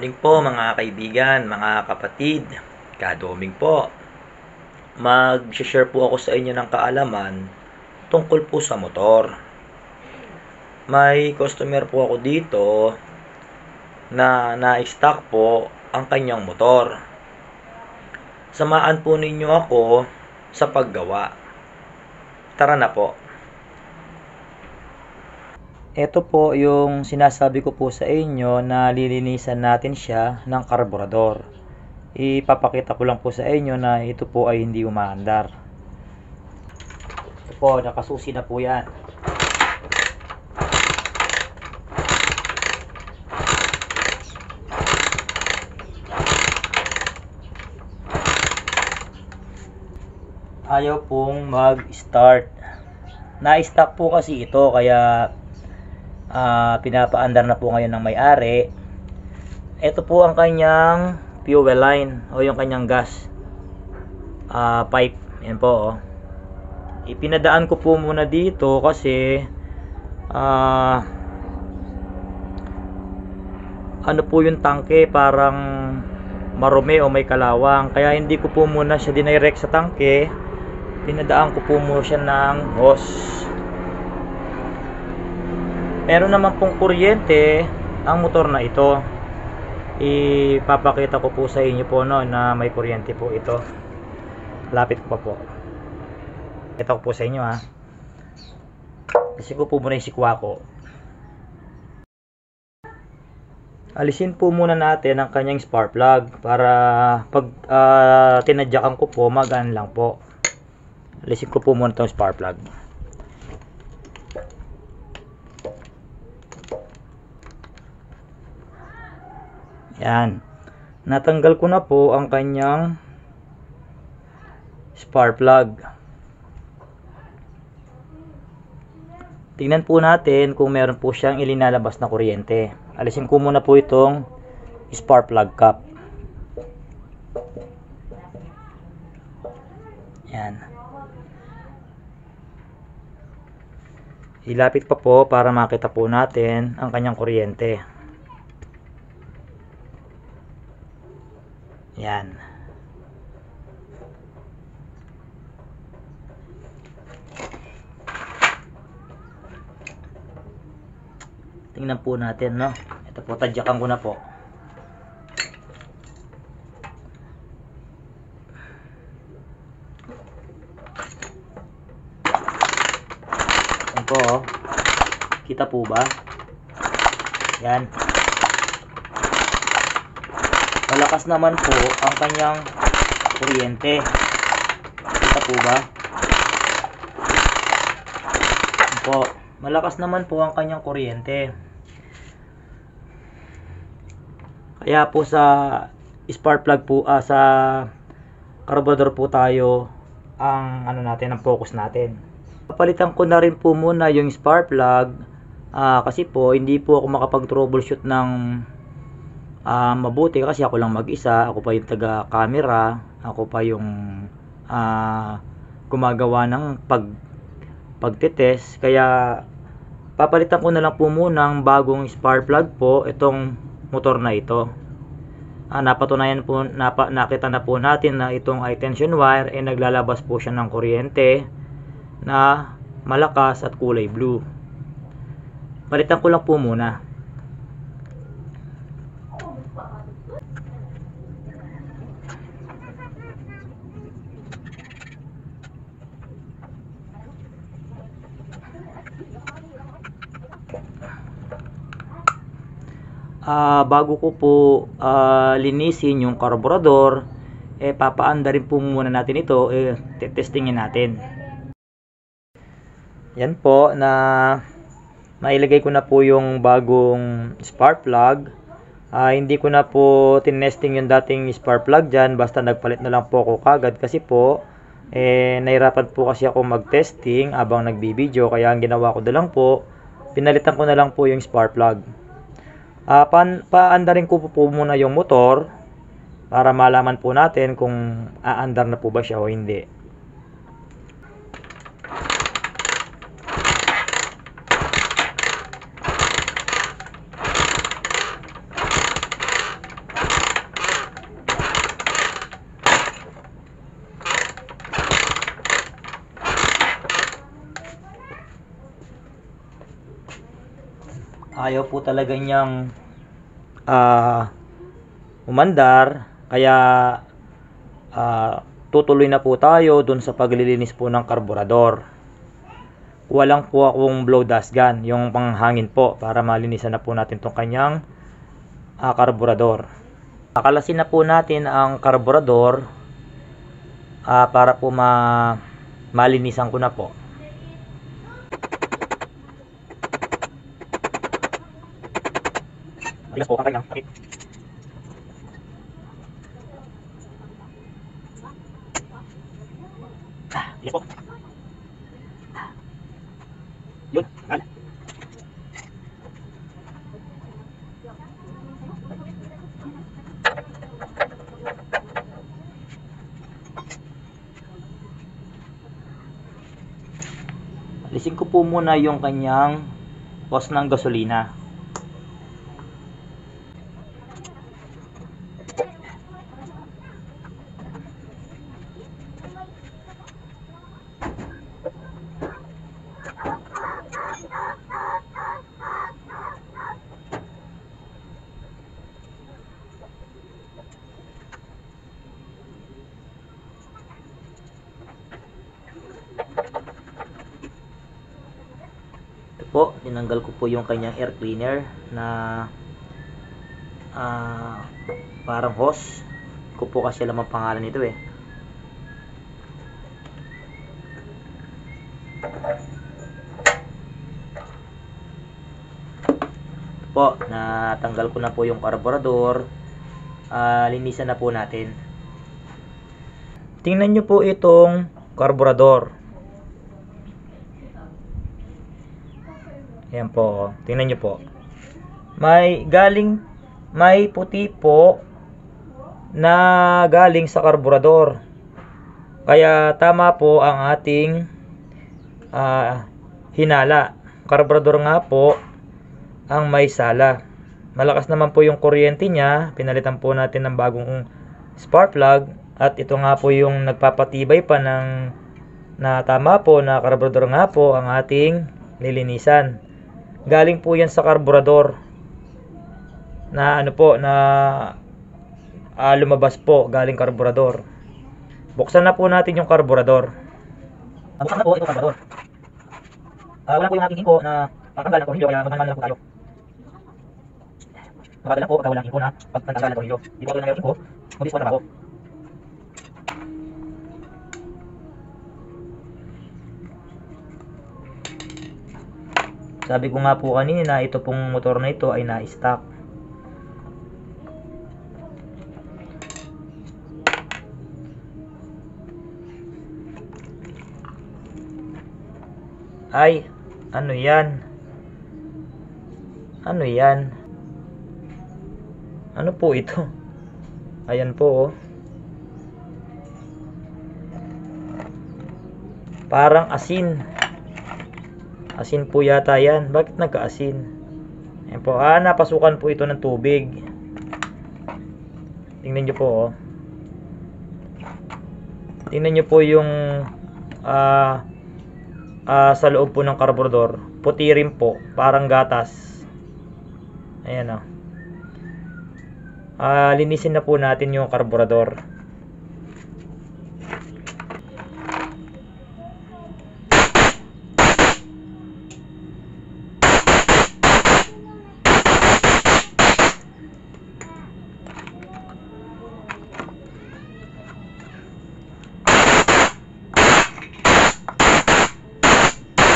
morning po mga kaibigan, mga kapatid, kadoming po. Mag-share po ako sa inyo ng kaalaman tungkol po sa motor. May customer po ako dito na na-stock po ang kanyang motor. Samaan po ninyo ako sa paggawa. Tara na po. Ito po yung sinasabi ko po sa inyo na lilinisan natin siya ng karburador. Ipapakita ko lang po sa inyo na ito po ay hindi umaandar. Ito po, nakasusi na po yan. Ayaw pong mag-start. Na-stop po kasi ito kaya pinapaandar na po ngayon ng may-ari. Ito po ang kanyang fuel line o yung kanyang gas pipe. Yan po. Ipinadaan ko po muna dito kasi ano po yung tangke parang marumi o may kalawang, kaya hindi ko po muna siya dinirect sa tangke. Pinadaan ko po muna siya ng hose. Meron naman pong kuryente ang motor na ito. Ipapakita ko po sa inyo po na may kuryente po ito. Lapit ko pa po. Ito ko po sa inyo Kasi ko po muna yung sikwa ko. Alisin po muna natin ang kanyang spark plug para pag tinadyakan ko po magaan lang po. Alisin ko po muna itong spark plug. Yan. Natanggal ko na po ang kanyang spark plug. Tingnan po natin kung meron po siyang ilinalabas na kuryente. Alisin ko muna po itong spark plug cap. Yan. Ilapit pa po para makita po natin ang kanyang kuryente. Yan. Tingnan po natin, Ito po, tadyakan ko na po. Yan po, Kita po ba? Yan. Malakas naman po ang kanyang kuryente. Kita po ba? Po, malakas naman po ang kanyang kuryente. Kaya po sa spark plug po, sa carburetor po tayo ang ang focus natin. Papalitan ko na rin po muna yung spark plug kasi po hindi po ako makapag-troubleshoot ng mabuti kasi ako lang mag-isa. Ako pa yung taga-camera, ako pa yung gumagawa ng pagtetest, kaya papalitan ko na lang po muna ng bagong spark plug po itong motor na ito. Napatunayan po, nakita na po natin na itong high tension wire ay naglalabas po siya ng kuryente na malakas at kulay blue. Palitan ko lang po muna. Bago ko po linisin yung carburetor, papaanda rin po muna natin ito, testingin natin. Yan po, na mailagay ko na po yung bagong spark plug. Hindi ko na po tinesting yung dating spark plug dyan, basta nagpalit na lang po ako kagad kasi po nahirapan po kasi ako mag-testing habang nagbibideo, kaya ang ginawa ko na lang po, pinalitan ko na lang po yung spark plug. Paandarin ko po muna yung motor para malaman po natin kung aandar na po ba siya o hindi. ayaw po talaga niyang umandar, kaya tutuloy na po tayo dun sa paglilinis po ng karburador. Kuha lang po akong blow dust gun, yung panghangin po, para malinisan na po natin tong kanyang karburador. Kakalasin na po natin ang karburador para po malinisan ko na po. Bilas po ang kanyang pakit. Bilas po. Yun, ala. Alisin ko po muna yung kanyang hose ng gasolina. Po, tinanggal ko po yung kanyang air cleaner na parang hose ko po, kasi alam ang pangalan nito eh. Po, natanggal ko na po yung karburador. Linisan na po natin. Tingnan nyo po itong karburador. Ayan po, tingnan nyo po. May puti po na galing sa karburador. Kaya tama po ang ating hinala. Karburador nga po ang may sala. Malakas naman po yung kuryente niya. Pinalitan po natin ng bagong spark plug. At ito nga po yung nagpapatibay pa ng na tama po na karburador nga po ang ating nilinisan. Galing po yan sa karburador na lumabas po galing karburador. Buksan na po natin yung karburador. Buksan na po itong karburador. Wala po yung ating inko na patanggal ng tornilyo, kaya magmamalan lang po tayo. Maganda po pagka walang inko na pagtanggal ng tornilyo. Hindi po na yung inko, mabilis po na trabaho. Sabi ko nga po kanina, ito pong motor na ito ay na-stock. Ay, ano yan? Ano yan? Ano po ito? Ayan po oh. Parang asin. Asin po yata yan. Bakit nagka-asin? Ayan po. Napasukan po ito ng tubig. Tingnan nyo po oh. Tingnan nyo po yung sa loob po ng karburador. Puti rin po. Parang gatas. Ayan oh. Linisin na po natin yung karburador.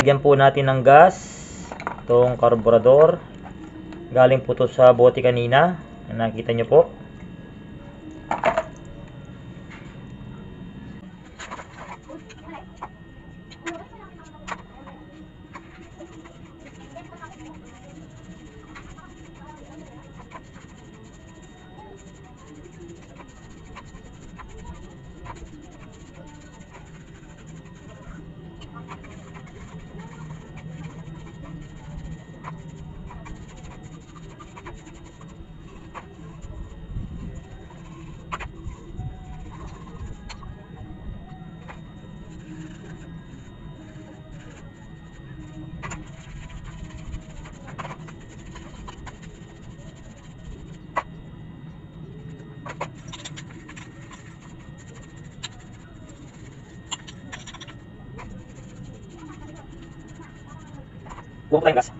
Lagyan po natin ng gas itong karburador. Galing po to sa bote kanina. Nakita nyo po. Kuha tayong gas.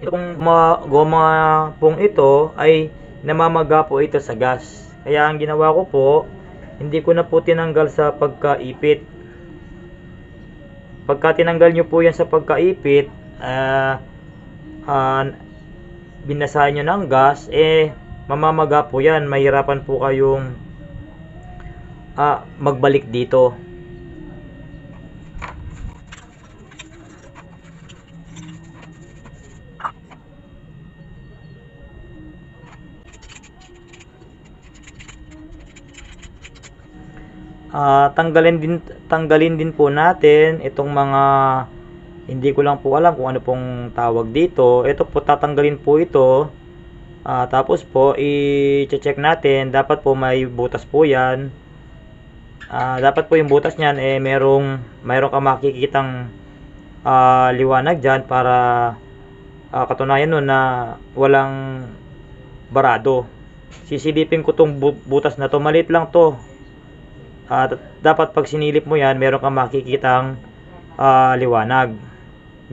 Ito pong mga goma pong ito ay namamaga po ito sa gas. Kaya ang ginawa ko po, hindi ko na po tinanggal sa pagkaipit. Pagka tinanggal nyo po yan sa pagkaipit, binasahan nyo ng gas, mamamaga po yan. Mahirapan po kayong magbalik dito. Tanggalin din po natin itong mga, hindi ko lang po alam kung ano pong tawag dito. Ito po, tatanggalin po ito. Tapos po i-check natin, dapat po may butas po yan. Dapat po yung butas niyan mayroong ka makikitang liwanag dyan para katunayan nun na walang barado. Sisilipin ko tong butas na to, maliit lang to. Dapat pag sinilip mo yan, meron kang makikitang liwanag.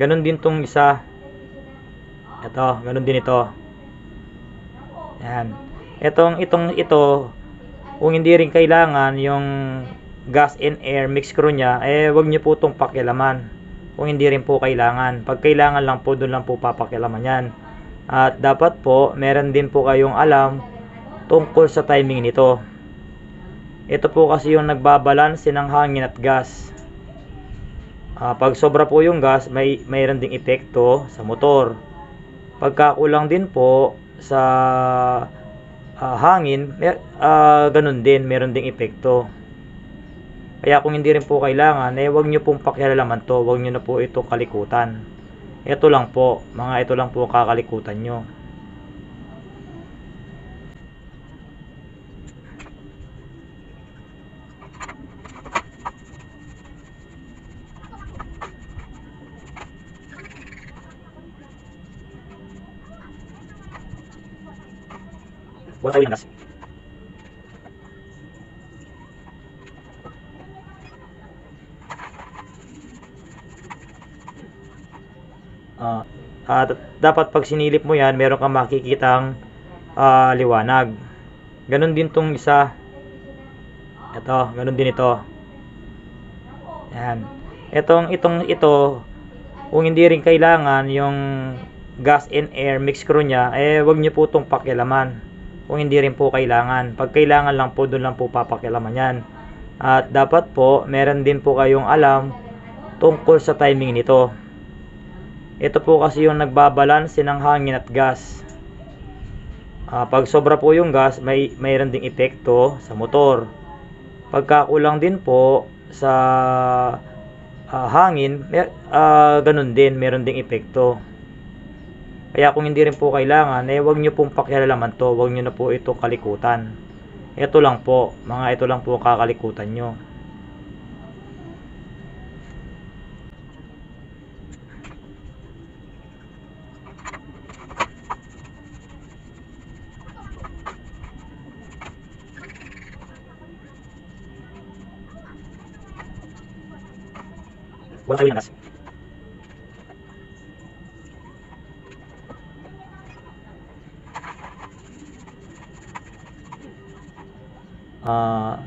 Ganon din tong isa. Ito, ganon din ito. Yan. Ito, kung hindi rin kailangan yung gas and air mix screw nya, wag nyo po itong pakialaman. Kung hindi rin po kailangan. Pag kailangan lang po, doon lang po papakialaman yan. At dapat po, meron din po kayong alam tungkol sa timing nito. Ito po kasi yung nagbabalanse ng hangin at gas. Pag sobra po yung gas, mayroon ding epekto sa motor. Pagka kulang din po sa hangin, ganun din, mayroon ding epekto. Kaya kung hindi rin po kailangan, wag nyo pong pakialalaman to, wag nyo na po itong kalikutan. Ito lang po, ito lang po kakalikutan nyo. Buat tayo ng gas. Dapat pag sinilip mo yan, meron kang makikitang liwanag. Ganon din tong isa. Ito, ganon din ito. Yan. Ito, kung hindi rin kailangan yung gas and air mix screw nya, wag nyo po itong pakialaman. Kung hindi rin po kailangan. Pag kailangan lang po, doon lang po papakialaman yan. At dapat po, meron din po kayong alam tungkol sa timing nito. Ito po kasi yung nagbabalanse ng hangin at gas. Pag sobra po yung gas, mayroon ding epekto sa motor. Pagka kulang din po sa hangin, ganun din, mayroon ding epekto. Kaya kung hindi rin po kailangan, wag nyo pong pakialalaman to, wag nyo na po itong kalikutan. Ito lang po, ito lang po kakalikutan nyo. Buat tayo ng gas.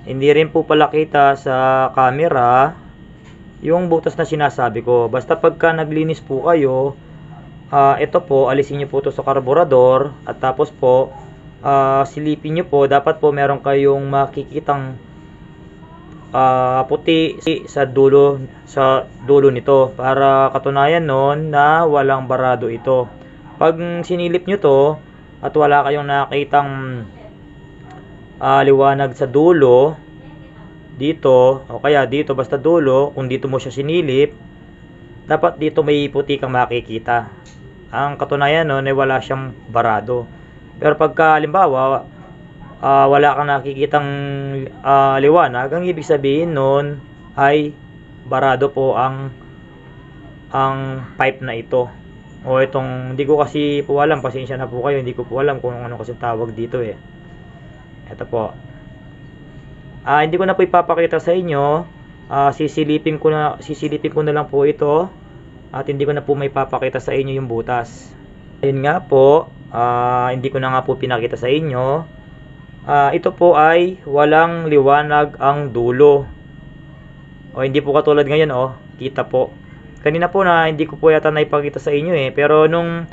Hindi rin po pala kita sa camera yung butas na sinasabi ko. Basta pagka naglinis po kayo, ito po, alisin nyo po ito sa karburador at tapos po silipin nyo po. Dapat po meron kayong makikitang puti sa dulo nito para katunayan nun na walang barado ito. Pag sinilip nyo to at wala kayong nakitang liwanag sa dulo dito o kaya dito, basta dulo, kung dito mo siya sinilip, dapat dito may puti kang makikita. Ang katunayan nun ay wala siyang barado. Pero pagka halimbawa wala kang nakikitang liwanag, ang ibig sabihin nun ay barado po ang pipe na ito. O itong, hindi ko kasi po alam, pasensya na po kayo, hindi ko po alam kung ano kasi tawag dito eh. Ito po. Hindi ko na po ipapakita sa inyo. Sisilipin ko na lang po ito. At hindi ko na po may papakita sa inyo yung butas. Ayun nga po, hindi ko na nga po pinakita sa inyo. Ito po ay walang liwanag ang dulo. O hindi po katulad ngayon, kita po. Kanina po na hindi ko po yata naipakita sa inyo pero nung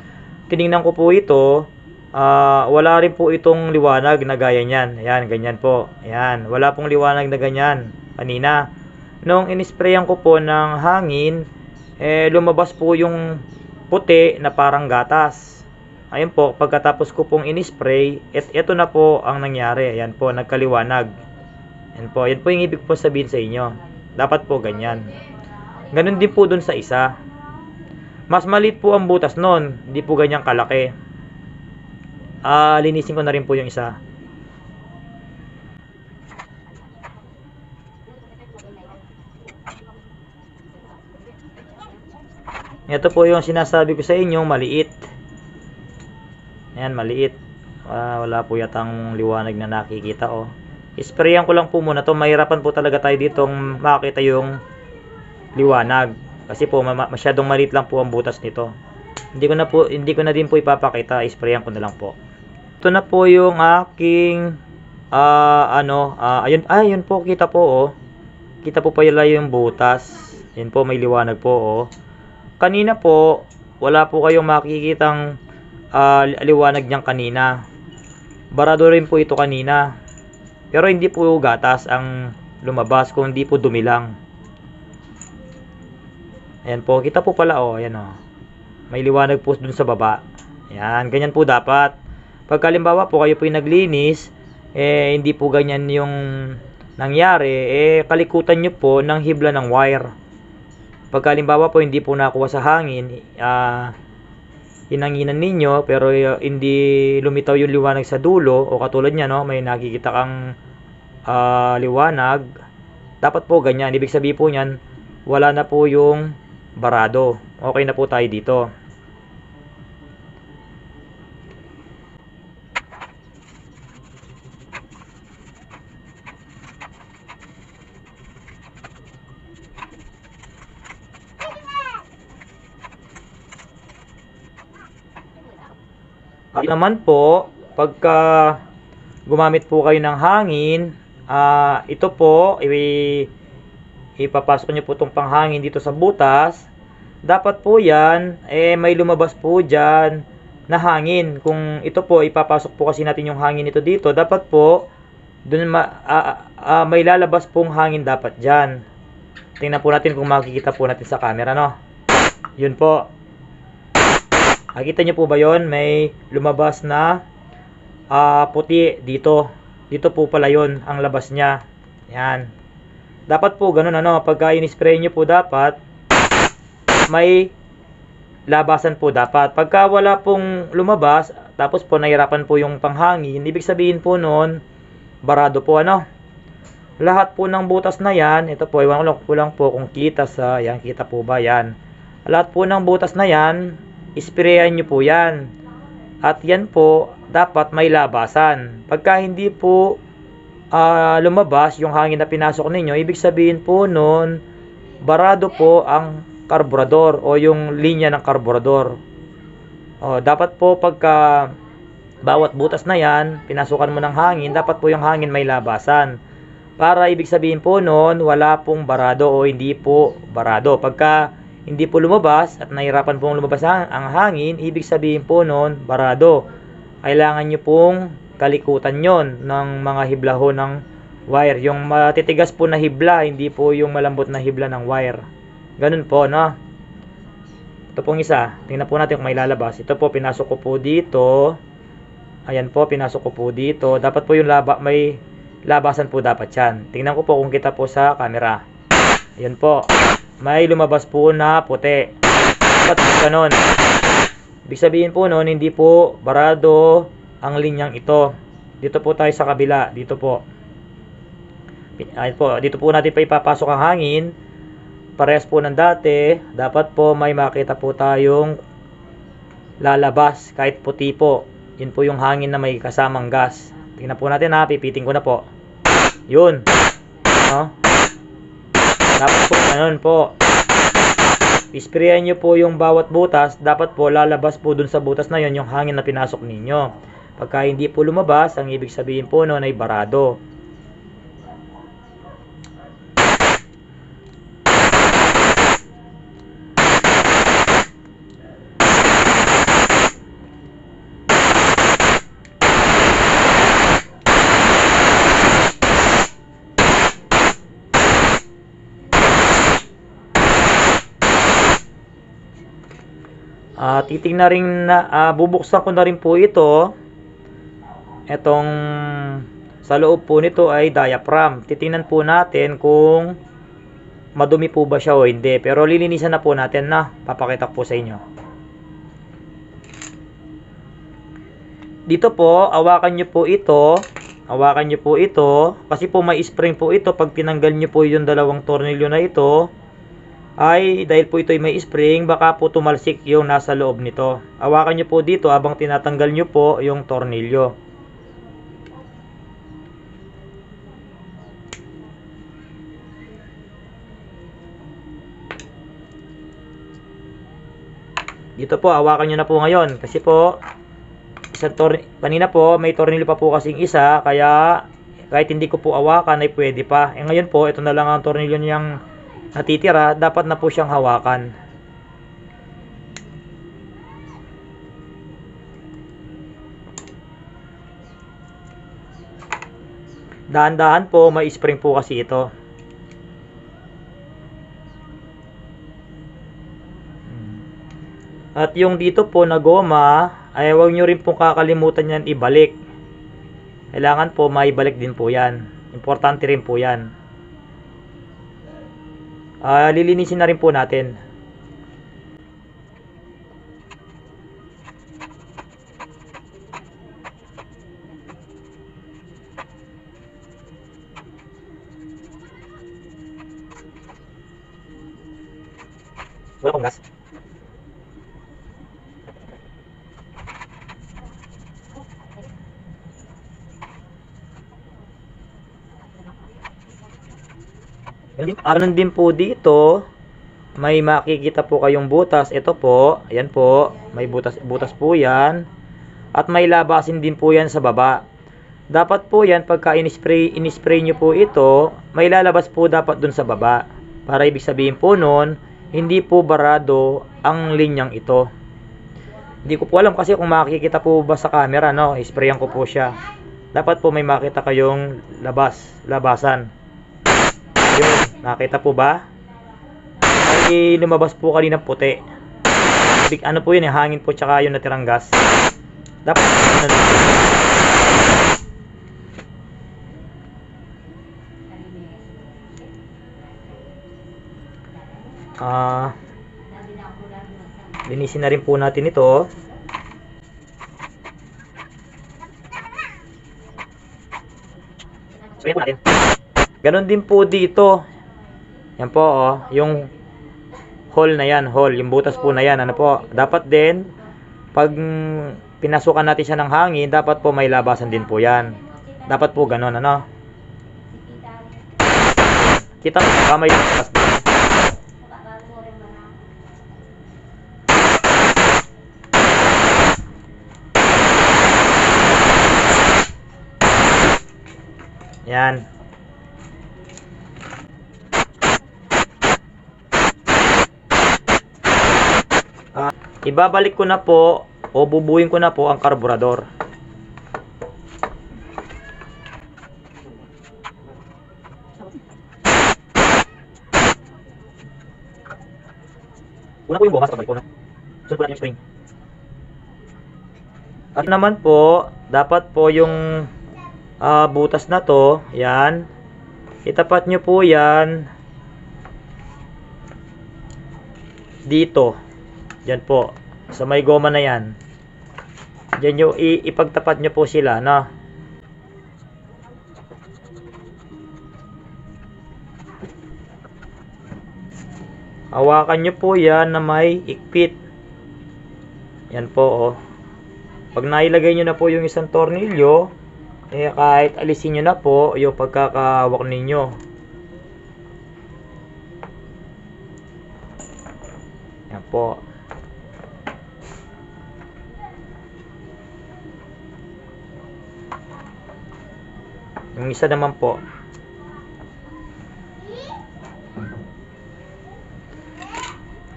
tiningnan ko po ito, wala rin po itong liwanag na gaya niyan. Ayan, ganyan po. Ayan, wala pong liwanag na ganyan kanina. Nung inisprayan ko po ng hangin, lumabas po yung puti na parang gatas. Ayun po, pagkatapos ko pong inispray, ito na po ang nangyari. Ayan po, nagkaliwanag. Ayan po yung ibig po sabihin sa inyo. Dapat po ganyan. Ganun din po dun sa isa. Mas maliit po ang butas nun. Hindi po ganyang kalaki. Linisin ko na rin po yung isa. Ito po yung sinasabi ko sa inyo, maliit. Ayan, maliit. Wala po yatang liwanag na nakikita Isprayan ko lang po muna to. Mahirapan po talaga tayo ditong makita yung liwanag kasi po masyadong maliit lang po ang butas nito. Hindi ko na din po ipapakita, isprayan ko na lang po. Ito na po yung aking ayun po, kita po kita po pala yung butas. Yan po, may liwanag po Kanina po wala po kayong makikitang liwanag niyang kanina. Barado rin po ito kanina. Pero hindi po gatas ang lumabas, kung hindi po dumi lang. Ayan po, kita po pala ayan may liwanag po dun sa baba. Ayan, ganyan po dapat. Pag halimbawa po kayo po yung naglinis, hindi po ganyan yung nangyari, kalikutan nyo po ng hibla ng wire. Pag halimbawa po hindi po nakuha sa hangin, hinanginan ninyo, pero hindi lumitaw yung liwanag sa dulo, o katulad nya may nakikita kang liwanag, dapat po ganyan. Ibig sabihin po nyan, wala na po yung barado. Okay na po tayo dito. At naman po, pagka gumamit po kayo ng hangin, ito po ipapasok nyo po itong panghangin dito sa butas. Dapat po yan may lumabas po dyan na hangin. Kung ito po ipapasok po kasi natin yung hangin ito dito, dapat po dun may lalabas pong hangin dapat dyan. Tingnan po natin kung makikita po natin sa camera yun po. Nakita nyo po ba yon? May lumabas na puti dito. Dito po pala yon ang labas nya. Yan. Dapat po ganun pagka in-spray nyo po dapat may labasan po dapat. Pagka wala pong lumabas, tapos po nahirapan po yung panghangin, ibig sabihin po noon, barado po Lahat po ng butas na yan, ito po, iwan ko lang po kung kita yan, kita po ba yan. Lahat po ng butas na yan, isprayan nyo po yan. At yan po, dapat may labasan. Pagka hindi po lumabas yung hangin na pinasok ninyo, ibig sabihin po nun, barado po ang karburador o yung linya ng karburador. Dapat po pagka bawat butas na yan, pinasukan mo ng hangin, dapat po yung hangin may labasan. Para ibig sabihin po nun, wala pong barado o hindi po barado. Pagka hindi po lumabas at nahirapan pong lumabas ang hangin, ibig sabihin po nun, barado. Kailangan nyo pong kalikutan yon ng mga hiblaho ng wire. Yung matitigas po na hibla, hindi po yung malambot na hibla ng wire. Ganun po, Ito pong isa. Tingnan po natin kung may lalabas. Ito po, pinasok ko po dito. Ayan po, pinasok ko po dito. Dapat po yung may labasan po dapat yan. Tingnan ko po kung kita po sa camera. Ayan po. May lumabas po na puti. Dapat po ganun. Ibig sabihin po nun, hindi po barado ang linyang ito. Dito po tayo sa kabila. Dito po. Ayun po. Dito po natin pa ipapasok ang hangin. Parehas po ng dati. Dapat po may makita po tayong lalabas. Kahit puti po. Yun po yung hangin na may kasamang gas. Tingnan po natin ha. Pipiting ko na po. Yun. No? Dapat po. Ganun po. Isprayan nyo po yung bawat butas. Dapat po lalabas po dun sa butas na yun yung hangin na pinasok ninyo. Pagka hindi po lumabas, ang ibig sabihin po noon ay barado. Titingnan rin na bubuksan ko na rin po ito. Etong sa loob po nito ay diaphragm. Titingnan po natin kung madumi po ba siya o hindi. Pero lilinisan na po natin na. Papakita ko po sa inyo. Dito po, hawakan nyo po ito. Hawakan nyo po ito. Kasi po may spring po ito. Pag tinanggal nyo po yung dalawang tornilyo na ito, ay dahil po ito ay may spring, baka po tumalsik yung nasa loob nito. Hawakan nyo po dito habang tinatanggal nyo po yung tornilyo. Dito po, hawakan nyo na po ngayon. Kasi po, kanina po, may tornilyo pa po kasing isa. Kaya, kahit hindi ko po hawakan, ay pwede pa. Ngayon po, ito na lang ang tornilyo niyang natitira. Dapat na po siyang hawakan. Dahan-dahan po, may spring po kasi ito. At yung dito po na goma, ay huwag nyo rin pong kakalimutan yan ibalik. Kailangan po maibalik din po yan. Importante rin po yan. Lilinisin na rin po natin. Wala pong gas. Ganun din po dito, may makikita po kayong butas. Ito po, ayan po, may butas po yan. At may labasin din po yan sa baba. Dapat po yan, pagka in-spray nyo po ito, may lalabas po dapat dun sa baba. Para ibig sabihin po nun, hindi po barado ang linyang ito. Hindi ko po alam kasi kung makikita po ba sa camera, no? Isprayan ko po siya. Dapat po may makita kayong labasan. Yun, nakita po ba? Ay lumabas po kanina puti. Ano po yun, hangin po tsaka yung natirang gas. Dapat linisin na rin po natin ito. Sabihin po natin. Ganon din po dito. Yan po oh, yung hole na yan, yung butas po na yan, ano po. Dapat din pag pinasukan natin siya ng hangin, dapat po may labasan din po yan. Dapat po ganon, ano. Kita mo, kamay yung butas din. Yan. Ibabalik ko na po o bubuin ko na po ang karburador. Una po yung goma sa kabalik ko na. Sunod po natin yung spring. At naman po, dapat po yung butas na to, yan. Itapat nyo po yan dito. Diyan po, sa may goma na yan. Diyan nyo, ipagtapat nyo po sila, no? Hawakan nyo po yan na may ikpit. Yan po, oh. Pag nailagay nyo na po yung isang tornilyo, kahit alisin nyo na po yung pagkakahawak ninyo. Yan po. Yung isa naman po.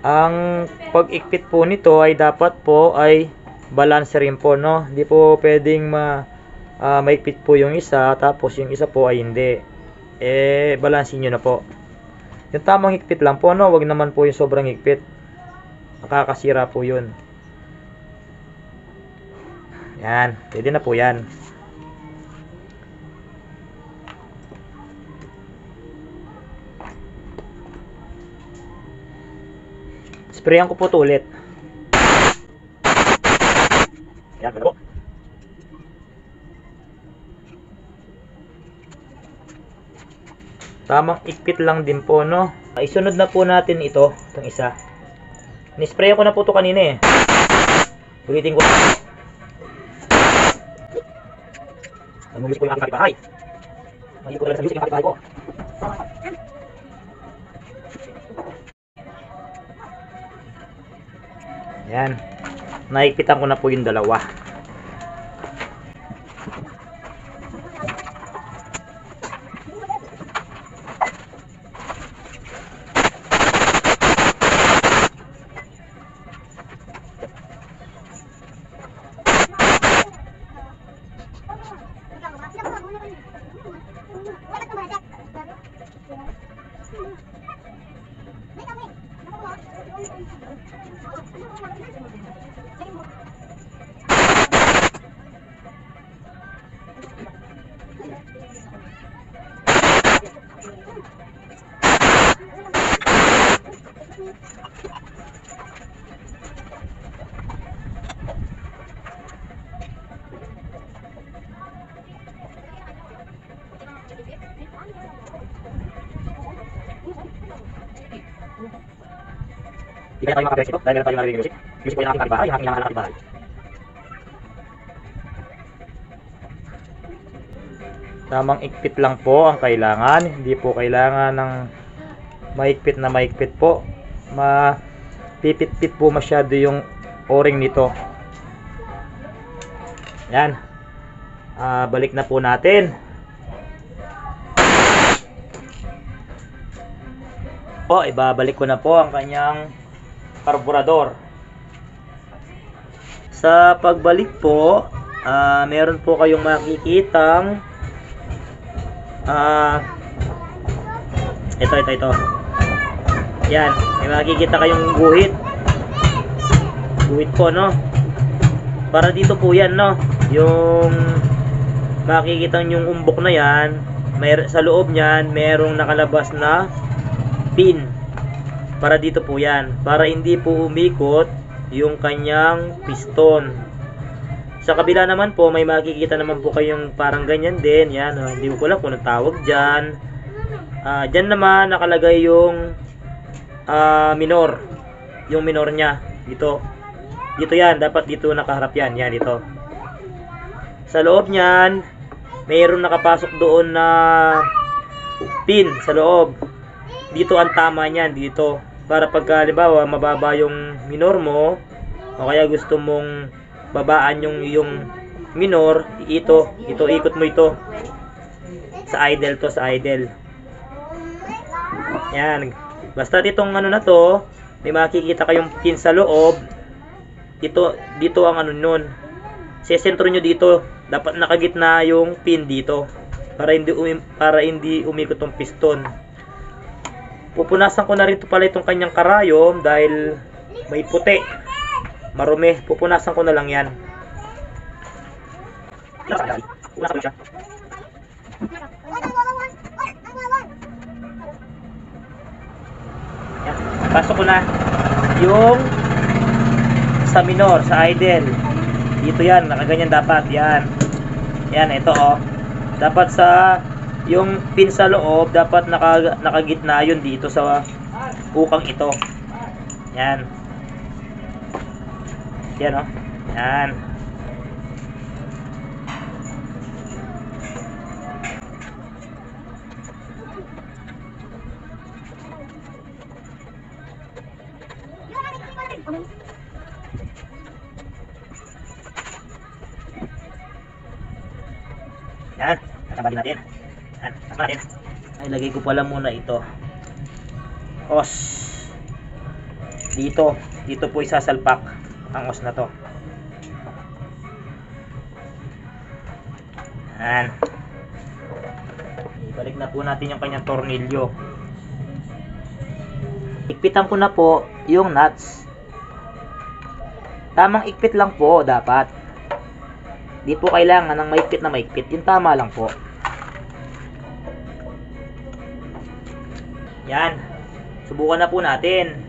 Ang pag-ikpit po nito ay dapat po ay balance rin po, no? Hindi po pwedeng maikpit po yung isa tapos yung isa po ay hindi. Balansin nyo na po. Yung tamang ikpit lang po, no? Wag naman po yung sobrang ikpit. Nakakasira po yun. Yan, pwede na po yan. Sprayan ko po ito ulit. Yan, ganda po. Tamang ikpit lang din po, no? Isunod na po natin ito, itong isa. Nisprayan ko na po ito kanina eh. Ulitin ko. Namulis po yung aking kapitbahay. Mali ko talaga sa music yung kapitbahay ko. Yan. Naikpitan ko na po yung dalawa. Hindi kaya tayo makapres ito dahil meron tayo narinig music. Music po yung aking kapitbahay, yung aking hinahanap kapitbahay. Tamang ikpit lang po ang kailangan. Hindi po kailangan ng maikpit na maikpit po. Mapipit-pit po masyado yung o-ring nito. Yan. Balik na po natin. Ibabalik ko na po ang kanyang karburador. Sa pagbalik po, meron po kayong makikitang ito. Yan, may makikita kayong guhit. Guhit po, no? Para dito po yan, no? Yung makikita yung umbok na yan, sa loob niyan, merong nakalabas na pin. Para dito po yan, para hindi po umikot yung kanyang piston. Sa kabila naman po, may makikita naman po kayong parang ganyan din. Yan, hindi ko alam kung anong tawag dyan. Dyan naman nakalagay yung minor. Yung minor nya dito. Dito yan, dapat dito nakaharap yan. Yan, dito. Sa loob nyan, mayroon nakapasok doon na pin sa loob. Dito ang tama niyan, dito. Para pagka, halimbawa, mababa yung minor mo, o kaya gusto mong babaan yung minor, ito, ikot mo ito. Sa idle to, sa idle. Yan. Basta itong ano na to, may makikita kayong pin sa loob. Dito ang ano nun. Sesentro nyo dito. Dapat nakagitna yung pin dito. Para hindi umikot yung piston. Pupunasan ko na rin pala itong kanyang karayom dahil may puti. Marumi. Pupunasan ko na lang yan. Pupunasan ko siya. Yan. Pasok ko na yung sa minor, sa idle. Dito yan. Nakaganyan dapat. Yan. Yan. Ito oh. Dapat sa Yung pin sa loob, dapat nakagitna yun dito sa ukang ito. Yan. Yan, oh. Yan. Yan, tatambalin natin. Yan, tatambalin natin. Ay, lagay ko pala muna ito. Os. Dito po isasalpak ang os na to. Yan. Ibalik na po natin yung kanyang tornilyo. Ikpitan ko na po yung nuts. Tamang ikpit lang po dapat. Di po kailangan ng maikpit na maikpit. Yung tama lang po. Yan. Subukan na po natin.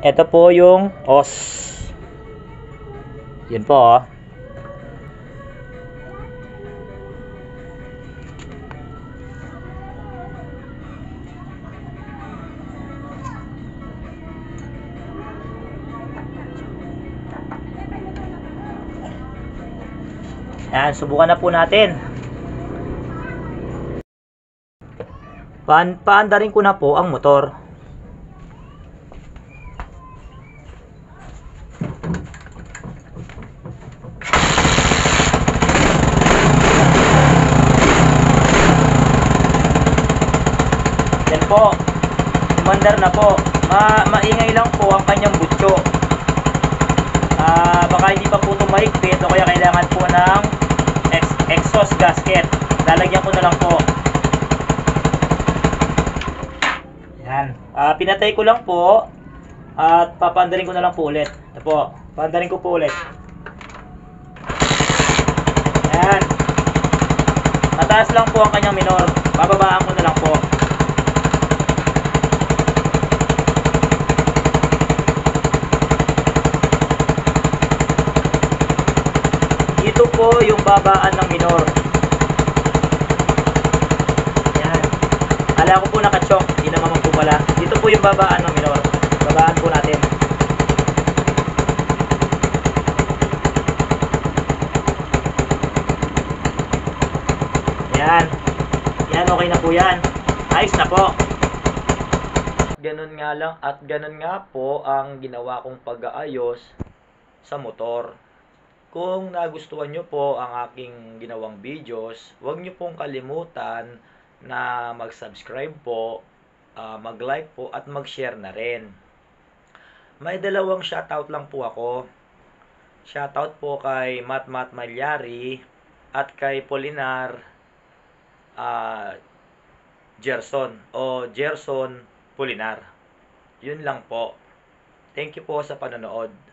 Ito po yung os. Yun po, oh. Yan, subukan na po natin. Paandarin ko na po ang motor. Yan po. Umandar na po. Maingay lang po ang kanyang butso. Baka hindi pa po ito mahigpit o kaya kailangan po ng exhaust gasket. Lalagyan ko na lang po. Yan. Pinatay ko lang po at papandarin ko na lang po ulit. Ito po. Papandarin ko po ulit. Yan. Mataas lang po ang kanyang minor. Bababaan ko na lang po. Dito po yung babaan ng minor. Yan. Kala ko po naka-choke. Hindi naman po pala. Dito po yung babaan ng minor. Babaan po natin. Yan. Yan, okay na po yan. Ayos na po. Ganun nga lang at ganun nga po ang ginawa kong pag-aayos sa motor. Kung nagustuhan nyo po ang aking ginawang videos, huwag nyo pong kalimutan na mag-subscribe po, mag-like po at mag-share na rin. May dalawang shoutout lang po ako. Shoutout po kay Matmat Malyari at kay Polinar Gerson o Gerson Polinar. Yun lang po. Thank you po sa panonood.